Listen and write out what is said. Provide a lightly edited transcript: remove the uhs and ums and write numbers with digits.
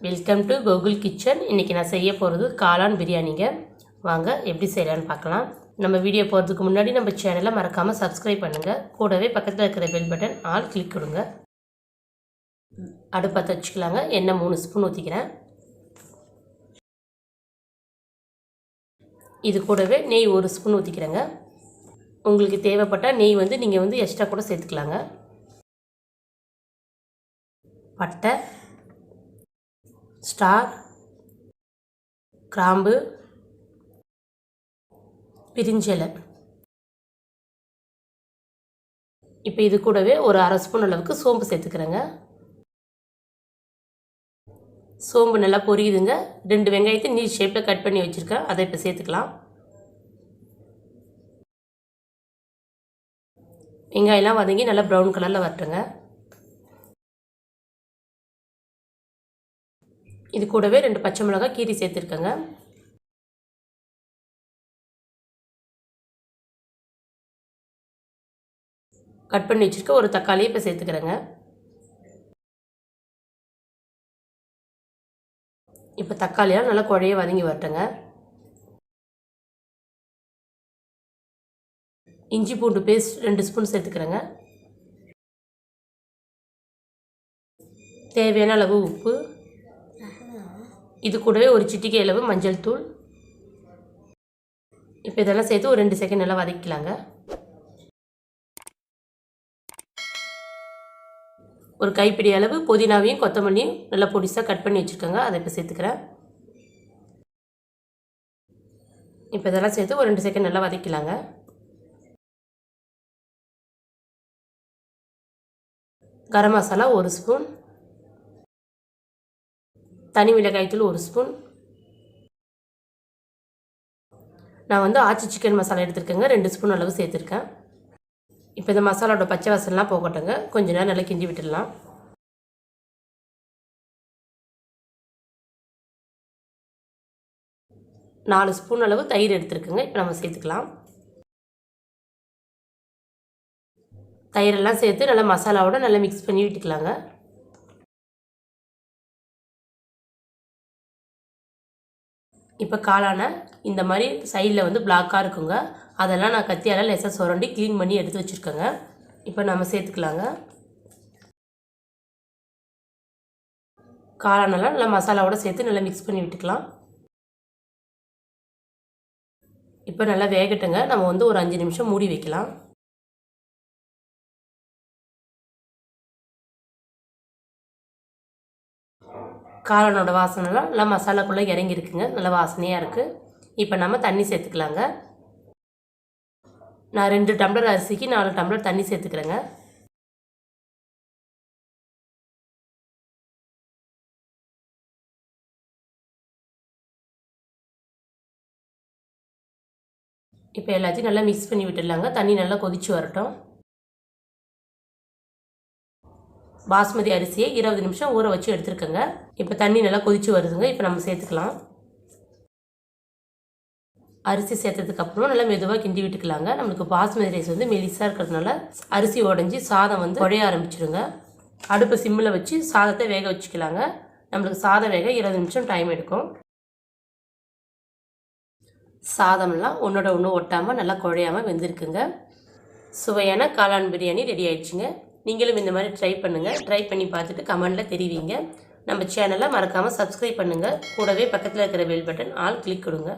Welcome to Gokul kitchen. இன்றைக்கி நான் செய்ய போகிறது காளான் பிரியாணிங்க. வாங்க எப்படி செய்யலான்னு பார்க்கலாம். நம்ம வீடியோ போகிறதுக்கு முன்னாடி நம்ம சேனலை மறக்காமல் சப்ஸ்கிரைப் பண்ணுங்கள். கூடவே பக்கத்தில் இருக்கிற பெல் பட்டன் ஆல் கிளிக் கொடுங்க. அடுப்பத்தை வச்சுக்கலாங்க. எண்ணெய் 3 ஸ்பூன் ஊற்றிக்கிறேன். இது கூடவே நெய் 1 ஸ்பூன் ஊற்றிக்கிறேங்க. உங்களுக்கு தேவைப்பட்டால் நெய் நீங்கள் எக்ஸ்ட்ரா கூட சேர்த்துக்கலாங்க. பட்டை, ஸ்டார், கிராம்பு, பிரிஞ்சி இலை. இப்போ இது கூடவே ஒரு அரை ஸ்பூன் அளவுக்கு சோம்பு சேர்த்துக்கிறேங்க. சோம்பு நல்லா பொரியுதுங்க. 2 வெங்காயத்தை நீட் ஷேப்பில் கட் பண்ணி வச்சுருக்கேன். அதை இப்போ சேர்த்துக்கலாம். வெங்காயம்லாம் வதங்கி நல்லா ப்ரௌன் கலரில் வரட்டுங்க. இது கூடவே 2 பச்சை மிளகாய் கீரி சேர்த்துருக்கேங்க. கட் பண்ணி வச்சுருக்க ஒரு தக்காளியை இப்போ சேர்த்துக்கிறேங்க. இப்போ தக்காளியெல்லாம் நல்லா குழைய வதங்கி வரட்டுங்க. இஞ்சி பூண்டு பேஸ்ட் 2 ஸ்பூன் சேர்த்துக்கிறேங்க. தேவையான அளவு உப்பு, இது கூடவே ஒரு சிட்டிகை அளவு மஞ்சள் தூள். இப்போ இதெல்லாம் சேர்த்து ஒரு 2 செகண்ட் நல்லா வதக்கிக்கலாங்க. ஒரு கைப்பிடி அளவு புதினாவையும் கொத்தமல்லியும் நல்லா பொடிசாக கட் பண்ணி வச்சுருக்கேங்க. அதை இப்போ சேர்த்துக்கிறேன். இப்போ இதெல்லாம் சேர்த்து ஒரு 2 செகண்ட் நல்லா வதக்கிக்கலாங்க. கரம் மசாலா 1 ஸ்பூன், தனி மிளகாய்த்தூள் 1 ஸ்பூன். நான் ஆச்சி சிக்கன் மசாலா எடுத்துருக்கேங்க. 2 ஸ்பூன் அளவு சேர்த்துருக்கேன். இப்போ இந்த மசாலாவோட பச்சை வாசனைலாம் போகட்டுங்க. கொஞ்ச நேரம் நல்லா கிண்டி விட்டுடலாம். நாலு ஸ்பூன் அளவு தயிர் எடுத்துருக்குங்க. இப்போ நம்ம சேர்த்துக்கலாம். தயிரெல்லாம் சேர்த்து நல்லா மசாலாவோட நல்லா மிக்ஸ் பண்ணி விட்டுக்கலாங்க. இப்போ காளான இந்த மாதிரி சைடில் பிளாக்காக இருக்குங்க. அதெல்லாம் நான் கத்தியால் லேசாக சுரண்டி க்ளீன் பண்ணி எடுத்து வச்சுருக்கேங்க. இப்போ நம்ம சேர்த்துக்கலாங்க. காளானெல்லாம் நல்லா மசாலாவோடு சேர்த்து நல்லா மிக்ஸ் பண்ணி விட்டுக்கலாம். இப்போ நல்லா வேகட்டுங்க. நம்ம ஒரு 5 நிமிஷம் மூடி வைக்கலாம். காளானோட வாசனைலாம் நல்லா மசாலாக்குள்ளே இறங்கியிருக்குங்க. நல்லா வாசனையாக இருக்குது. இப்போ நம்ம தண்ணி சேர்த்துக்கலாங்க. நான் 2 டம்ளர் அரிசிக்கு 4 டம்ளர் தண்ணி சேர்த்துக்கிறேங்க. இப்போ எல்லாத்தையும் நல்லா மிக்ஸ் பண்ணி விட்டுடலாங்க. தண்ணி நல்லா கொதிச்சு வரட்டும். பாஸ்மதி அரிசியை 20 நிமிஷம் ஊற வச்சு எடுத்துருக்கேங்க. இப்போ தண்ணி நல்லா கொதிச்சு வருதுங்க. இப்போ நம்ம சேர்த்துக்கலாம். அரிசி சேர்த்ததுக்கப்புறம் நல்லா மெதுவாக கிண்டி விட்டுக்கலாங்க. நம்மளுக்கு பாஸ்மதி ரைஸ் மெலிசாக இருக்கிறதுனால அரிசி உடஞ்சி சாதம் குழைய ஆரம்பிச்சிடுங்க. அடுப்பை சிம்மில் வச்சு சாதத்தை வேக வச்சுக்கலாங்க. நம்மளுக்கு சாதம் வேக 20 நிமிஷம் டைம் எடுக்கும். சாதம்லாம் ஒன்றோட ஒன்று ஒட்டாமல் நல்லா குழையாமல் வெந்திருக்குங்க. சுவையான காளான் பிரியாணி ரெடி ஆயிடுச்சுங்க. நீங்களும் இந்த மாதிரி ட்ரை பண்ணுங்கள். ட்ரை பண்ணி பார்த்துட்டு கமெண்டில் தெரிவிங்க. நம்ம சேனலை மறக்காமல் சப்ஸ்கிரைப் பண்ணுங்கள். கூடவே பக்கத்தில் இருக்கிற பெல் பட்டன் ஆல் கிளிக் கொடுங்க.